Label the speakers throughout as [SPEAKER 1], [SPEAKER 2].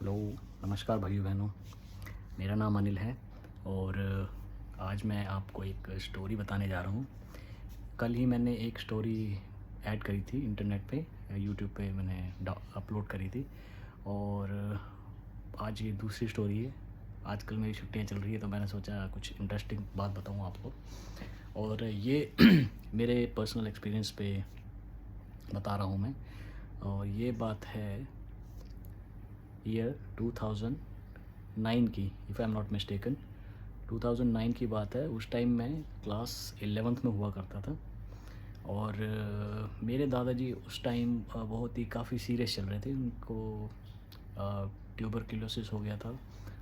[SPEAKER 1] Hello, नमस्कार भाइयों बहनों। मेरा नाम अनिल है और आज मैं आपको एक स्टोरी बताने जा रहा हूँ। कल ही मैंने एक स्टोरी ऐड करी थी इंटरनेट पे, यूट्यूब पे मैंने अपलोड करी थी और आज ये दूसरी स्टोरी है। आजकल मेरी छुट्टियाँ चल रही है तो मैंने सोचा कुछ इंटरेस्टिंग बात बताऊँ आपको। और ये मेरे पर्सनल एक्सपीरियंस पे बता रहा हूँ मैं। और ये बात है ईयर 2009 की, if I am not mistaken. 2009 की बात है। उस टाइम मैं क्लास 11th में हुआ करता था और मेरे दादाजी उस टाइम बहुत ही काफ़ी सीरियस चल रहे थे। उनको ट्यूबरक्लोसिस हो गया था।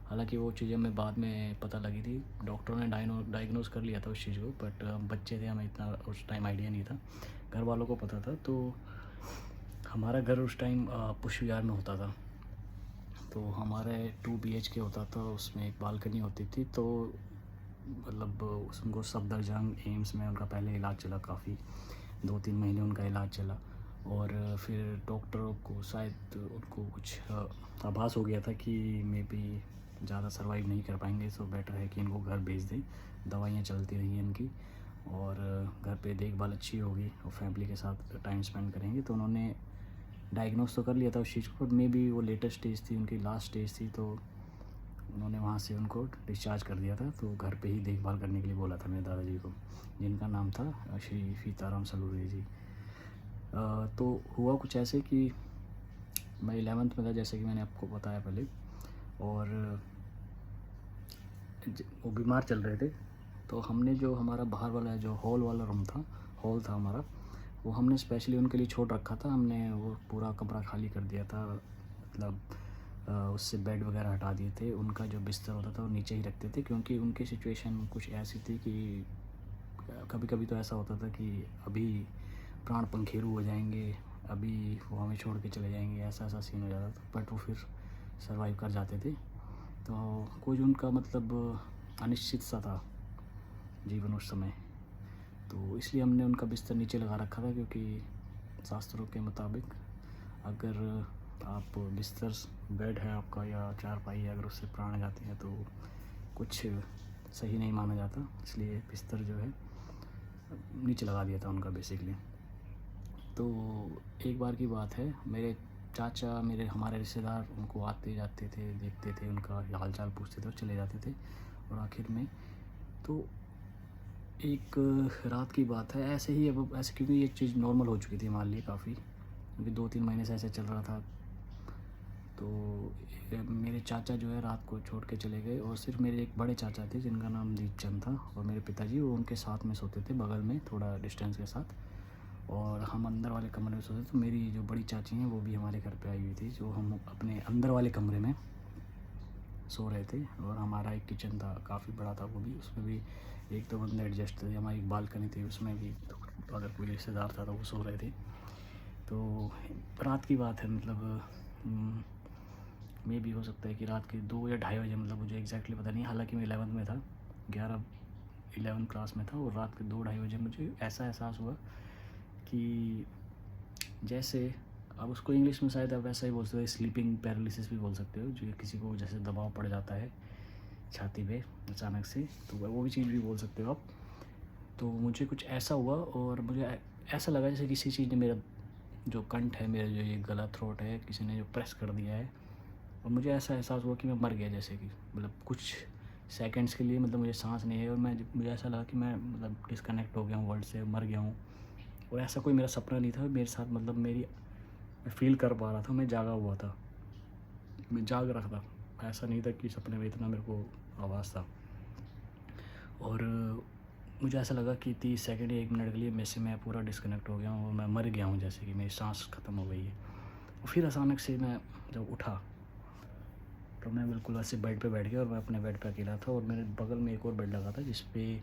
[SPEAKER 1] हालांकि वो चीज़ें हमें बाद में पता लगी थी, डॉक्टरों ने डायग्नोज कर लिया था उस चीज़ को, बट हम बच्चे थे, हमें इतना उस टाइम आइडिया नहीं था। घर वालों को पता था। तो हमारा घर उस टाइम पुश विहार में होता था। तो हमारे 2 BHK होता था, उसमें एक बालकनी होती थी। तो मतलब उनको सफदरजंग एम्स में उनका पहले इलाज चला, काफ़ी 2-3 महीने उनका इलाज चला। और फिर डॉक्टरों को शायद उनको कुछ आभास हो गया था कि मे बी ज़्यादा सर्वाइव नहीं कर पाएंगे, तो बेटर है कि इनको घर भेज दें। दवाइयाँ चलती रही इनकी और घर पे देखभाल अच्छी होगी और फैमिली के साथ टाइम स्पेंड करेंगे। तो उन्होंने डायग्नोस तो कर लिया था उस चीज़ को, बट मे बी वो लेटेस्ट स्टेज थी, उनकी लास्ट स्टेज थी। तो उन्होंने वहाँ से उनको डिस्चार्ज कर दिया था। तो घर पे ही देखभाल करने के लिए बोला था मेरे दादाजी को, जिनका नाम था श्री सीताराम सलूरे जी। तो हुआ कुछ ऐसे कि मैं 11th में था, जैसे कि मैंने आपको बताया पहले। और वो बीमार चल रहे थे। तो हमने जो हमारा बाहर वाला जो हॉल वाला रूम था, हॉल था हमारा, वो हमने स्पेशली उनके लिए छोड़ रखा था। हमने वो पूरा कमरा खाली कर दिया था, मतलब उससे बेड वगैरह हटा दिए थे। उनका जो बिस्तर होता था वो नीचे ही रखते थे, क्योंकि उनकी सिचुएशन कुछ ऐसी थी कि कभी कभी तो ऐसा होता था कि अभी प्राण पंखेरु हो जाएंगे, अभी वो हमें छोड़ के चले जाएंगे, ऐसा ऐसा सीन हो जाता था। बट वो फिर सर्वाइव कर जाते थे। तो कुछ उनका मतलब अनिश्चित सा था जीवन उस समय। तो इसलिए हमने उनका बिस्तर नीचे लगा रखा था, क्योंकि शास्त्रों के मुताबिक अगर आप बिस्तर बेड है आपका या चारपाई है, अगर उससे प्राण जाते हैं तो कुछ सही नहीं माना जाता। इसलिए बिस्तर जो है नीचे लगा दिया था उनका बेसिकली। तो एक बार की बात है, मेरे चाचा, हमारे रिश्तेदार उनको आते जाते थे, देखते थे, उनका हाल चाल पूछते थे और चले जाते थे। और आखिर में तो एक रात की बात है, ऐसे ही, अब ऐसे क्योंकि ये चीज़ नॉर्मल हो चुकी थी हमारे लिए काफ़ी, क्योंकि 2-3 महीने से ऐसे चल रहा था। तो मेरे चाचा जो है रात को छोड़ के चले गए और सिर्फ मेरे एक बड़े चाचा थे जिनका नाम दीपचंद था, और मेरे पिताजी वो उनके साथ में सोते थे, बगल में थोड़ा डिस्टेंस के साथ। और हम अंदर वाले कमरे में सोते थे। तो मेरी जो बड़ी चाची हैं वो भी हमारे घर पे आई हुई थी, जो हम अपने अंदर वाले कमरे में सो रहे थे। और हमारा एक किचन था, काफ़ी बड़ा था वो भी, उसमें भी 1-2 बंदे एडजस्ट थे। हमारी एक बालकनी थी, उसमें भी तो अगर कोई रिश्तेदार था तो वो सो रहे थे। तो रात की बात है, मतलब मे भी हो सकता है कि रात के 2 या ढाई बजे, मतलब मुझे एग्जैक्टली पता नहीं। हालांकि मैं 11th में था, 11 क्लास में था। और रात के 2-ढाई बजे मुझे ऐसा एहसास हुआ कि जैसे, अब उसको इंग्लिश में शायद आप वैसा ही बोल सकते हो, स्लीपिंग पैरालिसिस भी बोल सकते हो, जो किसी को जैसे दबाव पड़ जाता है छाती पे अचानक से, तो वो भी चीज़ भी बोल सकते हो आप। तो मुझे कुछ ऐसा हुआ और मुझे ऐसा लगा जैसे किसी चीज़ ने मेरा जो कंठ है, मेरा जो ये गला, थ्रोट है, किसी ने जो प्रेस कर दिया है। और मुझे ऐसा एहसास हुआ कि मैं मर गया, जैसे कि मतलब कुछ सेकंड्स के लिए, मतलब मुझे सांस नहीं है। और मुझे ऐसा लगा कि मैं मतलब डिस्कनेक्ट हो गया हूँ वर्ल्ड से, मर गया हूँ। और ऐसा कोई मेरा सपना नहीं था मेरे साथ, मतलब मैं फील कर पा रहा था, मैं जागा हुआ था, मैं जाग रहा था। ऐसा नहीं था कि सपने में इतना मेरे को आवाज़ था। और मुझे ऐसा लगा कि 30 सेकंड या 1 मिनट के लिए मैं पूरा डिस्कनेक्ट हो गया हूँ और मैं मर गया हूँ, जैसे कि मेरी सांस ख़त्म हो गई है। और फिर अचानक से मैं जब उठा तो मैं बिल्कुल ऐसे बेड पे बैठ गया, और मैं अपने बेड पे अकेला था। और मेरे बगल में एक और बेड लगा था, जिस पे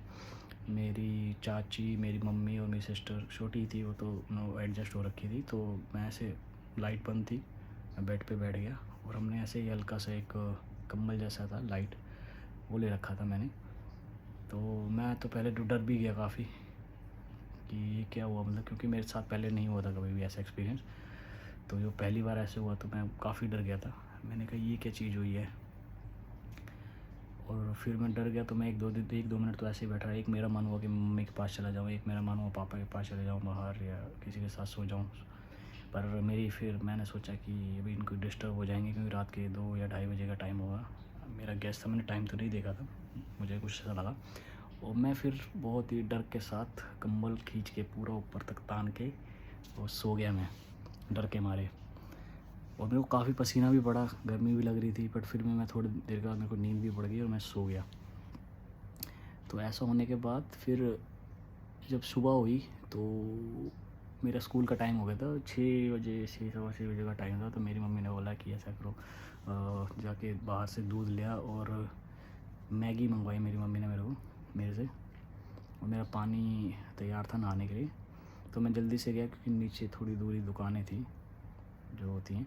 [SPEAKER 1] मेरी चाची, मेरी मम्मी और मेरी सिस्टर, छोटी थी वो, तो एडजस्ट हो रखी थी। तो मैं ऐसे, लाइट बंद थी, मैं बेड पे बैठ गया। और हमने ऐसे ही हल्का सा एक कंबल जैसा था लाइट, वो ले रखा था मैंने। तो मैं तो पहले डर भी गया काफ़ी कि ये क्या हुआ, मतलब क्योंकि मेरे साथ पहले नहीं हुआ था कभी भी ऐसा एक्सपीरियंस। तो जो पहली बार ऐसे हुआ तो मैं काफ़ी डर गया था। मैंने कहा ये क्या चीज़ हुई है। और फिर मैं डर गया, तो मैं 1-2 मिनट तो ऐसे ही बैठा। एक मेरा मन हुआ कि मम्मी के पास चला जाऊँ, एक मेरा मन हुआ पापा के पास चले जाऊँ बाहर, या किसी के साथ सो जाऊँ। पर फिर मैंने सोचा कि अभी इनको डिस्टर्ब हो जाएंगे, क्योंकि रात के 2 या ढाई बजे का टाइम होगा। मेरा गेस्ट था, मैंने टाइम तो नहीं देखा था, मुझे कुछ ऐसा लगा। और मैं फिर बहुत ही डर के साथ कंबल खींच के पूरा ऊपर तक तान के और सो गया मैं, डर के मारे। और मेरे को काफ़ी पसीना भी पड़ा, गर्मी भी लग रही थी, बट फिर भी मैं थोड़ी देर के बाद मेरे को नींद भी पड़ गई और मैं सो गया। तो ऐसा होने के बाद फिर जब सुबह हुई तो मेरा स्कूल का टाइम हो गया था, 6 बजे, 6-6:15 बजे का टाइम था। तो मेरी मम्मी ने बोला कि ऐसा करो, जाके बाहर से दूध लिया और मैगी मंगवाई मेरी मम्मी ने मेरे से। और मेरा पानी तैयार था नहाने के लिए। तो मैं जल्दी से गया, क्योंकि नीचे थोड़ी दूरी दुकानें थी जो होती हैं,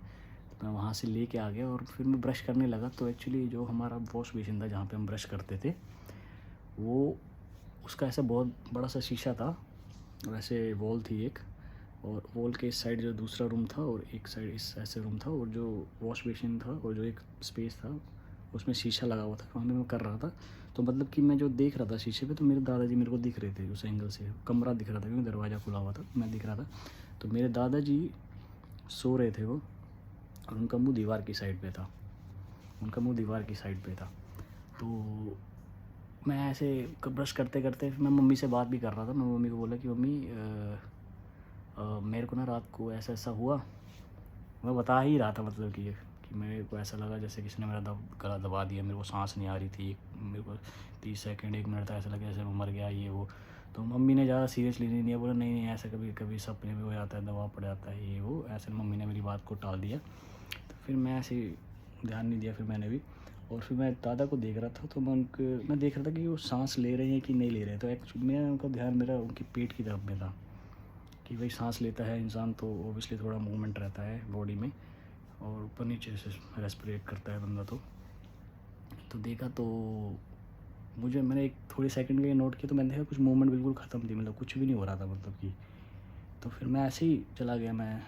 [SPEAKER 1] तो मैं वहाँ से लेके आ गया। और फिर मैं ब्रश करने लगा, तो एक्चुअली जो हमारा वॉश बेसिन था जहाँ पे हम ब्रश करते थे, वो उसका ऐसा बहुत बड़ा सा शीशा था, वैसे वॉल थी एक, और वॉल के इस साइड जो दूसरा रूम था और एक साइड इस ऐसे रूम था, और जो वॉश बेसिन था और जो एक स्पेस था उसमें शीशा लगा हुआ था, वहाँ पे मैं कर रहा था। तो मतलब कि मैं जो देख रहा था शीशे पे, तो मेरे दादाजी मेरे को दिख रहे थे उस एंगल से, कमरा दिख रहा था क्योंकि दरवाज़ा खुला हुआ था, मैं दिख रहा था। तो मेरे दादाजी सो रहे थे वो, और उनका मुंह दीवार की साइड पे था, तो मैं ऐसे ब्रश करते करते मैं मम्मी से बात भी कर रहा था। मैं मम्मी को बोला कि मम्मी मेरे को ना रात को ऐसा ऐसा हुआ। मैं बता ही रहा था, मतलब कि मेरे को ऐसा लगा जैसे किसी ने मेरा गला दबा दिया, मेरे को सांस नहीं आ रही थी, मेरे को 30 सेकंड 1 मिनट था ऐसा लगा जैसे मैं मर गया, ये वो। तो मम्मी ने ज़्यादा सीरियसली नहीं लिया, बोला नहीं नहीं ऐसा कभी कभी सपने में हो जाता है, दवा पड़ जाता है, ये वो, ऐसे मम्मी ने मेरी बात को टाल दिया। तो फिर मैं ऐसे ध्यान नहीं दिया, फिर मैंने भी। और फिर मैं दादा को देख रहा था, तो मैं देख रहा था कि वो सांस ले रहे हैं कि नहीं ले रहे हैं। तो एक्चुअली मैं उनका ध्यान मेरा उनकी पेट की तरफ में था, कि भाई सांस लेता है इंसान तो ओबियसली थोड़ा मूवमेंट रहता है बॉडी में, और ऊपर नीचे से रेस्पिरेट करता है बंदा। तो देखा, तो मैंने एक थोड़ी सेकंड के लिए नोट किया, तो मैंने देखा कुछ मूवमेंट बिल्कुल ख़त्म थी, मतलब कुछ भी नहीं हो रहा था, मतलब कि। तो फिर मैं ऐसे ही चला गया, मैं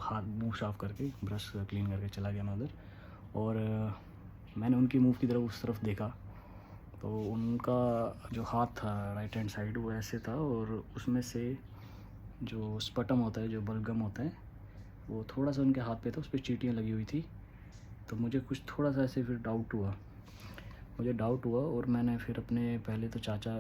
[SPEAKER 1] हाथ मुंह साफ़ करके ब्रश क्लीन करके चला गया मैं उधर। और मैंने उनकी मुंह की तरफ उस तरफ देखा, तो उनका जो हाथ था राइट हैंड साइड वो ऐसे था, और उसमें से जो स्पटम होता है, जो बलगम होता है, वो थोड़ा सा उनके हाथ पे था, उस पर चींटियाँ लगी हुई थी। तो मुझे कुछ थोड़ा सा ऐसे फिर डाउट हुआ, और मैंने फिर अपने पहले तो चाचा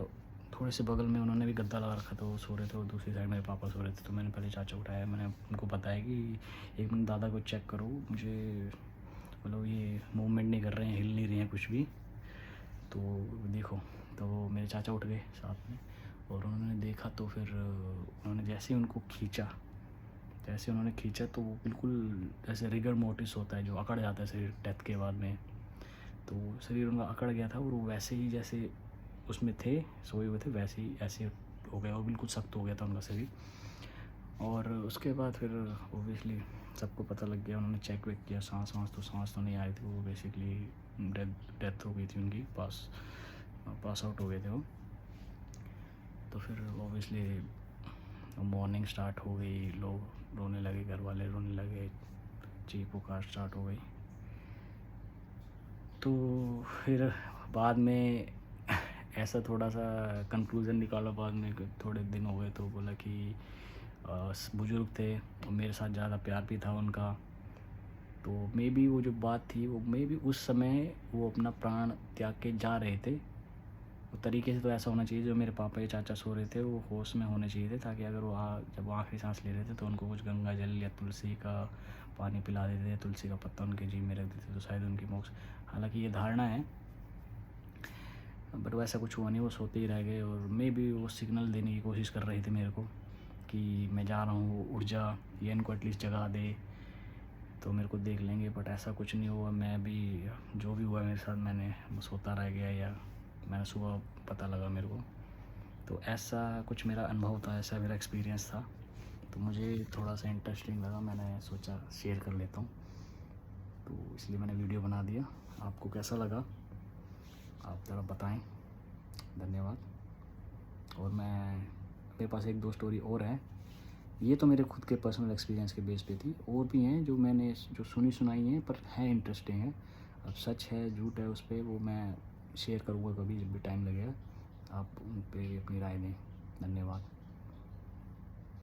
[SPEAKER 1] थोड़े से बगल में, उन्होंने भी गद्दा लगा रखा था, वो सो रहे थे, और दूसरी साइड मेरे पापा सो रहे थे। तो मैंने पहले चाचा उठाया, मैंने उनको बताया कि एक मिनट दादा को चेक करो, मुझे मतलब ये मूवमेंट नहीं कर रहे हैं, हिल नहीं रहे हैं कुछ भी, तो देखो। तो मेरे चाचा उठ गए साथ में, और उन्होंने देखा। तो फिर उन्होंने जैसे ही उन्होंने खींचा, तो वो बिल्कुल जैसे रिगर मोर्टिस होता है जो अकड़ जाता है शरीर डेथ के बाद में, तो शरीर उनका अकड़ गया था, और वो वैसे ही जैसे उसमें थे, सोए हुए थे, वैसे ही ऐसे हो गया, और बिल्कुल सख्त हो गया था उनका शरीर। और उसके बाद फिर ओबियसली सबको पता लग गया, उन्होंने चेक वेक किया, सांस तो नहीं आई थी, वो बेसिकली डेथ हो गई थी उनकी, पास आउट हो गए थे वो। तो फिर ओबियसली मॉर्निंग स्टार्ट हो गई, लोग रोने लगे, घर वाले रोने लगे, चीख पुकार स्टार्ट हो गई। तो फिर बाद में ऐसा थोड़ा सा कंक्लूज़न निकाला बाद में, थोड़े दिन हो गए, तो बोला कि बुज़ुर्ग थे और मेरे साथ ज़्यादा प्यार भी था उनका, तो मे बी वो जो बात थी, वो मे बी उस समय वो अपना प्राण त्याग के जा रहे थे। वो तरीके से तो ऐसा होना चाहिए, जो मेरे पापा या चाचा सो रहे थे वो होश में होने चाहिए थे, ताकि अगर वो जब वो आखिरी सांस ले रहे थे तो उनको कुछ गंगा जल या तुलसी का पानी पिला देते, तुलसी का पत्ता उनके जीभ में रख देते, तो शायद उनकी मोक्ष। हालांकि ये धारणा है, बट वैसा कुछ हुआ नहीं, वो सोते ही रह गए। और मे बी वो सिग्नल देने की कोशिश कर रहे थे मेरे को कि मैं जा रहा हूँ, उठ जा, या इनको एटलीस्ट जगा दे तो मेरे को देख लेंगे। बट ऐसा कुछ नहीं हुआ, मैं भी जो भी हुआ मेरे साथ, मैंने सोता रह गया, या मैंने सुबह पता लगा मेरे को। तो ऐसा कुछ मेरा अनुभव था, ऐसा मेरा एक्सपीरियंस था, तो मुझे थोड़ा सा इंटरेस्टिंग लगा, मैंने सोचा शेयर कर लेता हूँ, तो इसलिए मैंने वीडियो बना दिया। आपको कैसा लगा आप ज़रा बताएं। धन्यवाद। और मेरे पास 1-2 स्टोरी और है, ये तो मेरे खुद के पर्सनल एक्सपीरियंस के बेस पे थी। और भी हैं जो मैंने जो सुनी सुनाई हैं, पर हैं इंटरेस्टिंग हैं। अब सच है झूठ है उस पे वो मैं शेयर करूँगा कभी जब भी टाइम लगेगा। आप उन पे भी अपनी राय दें। धन्यवाद।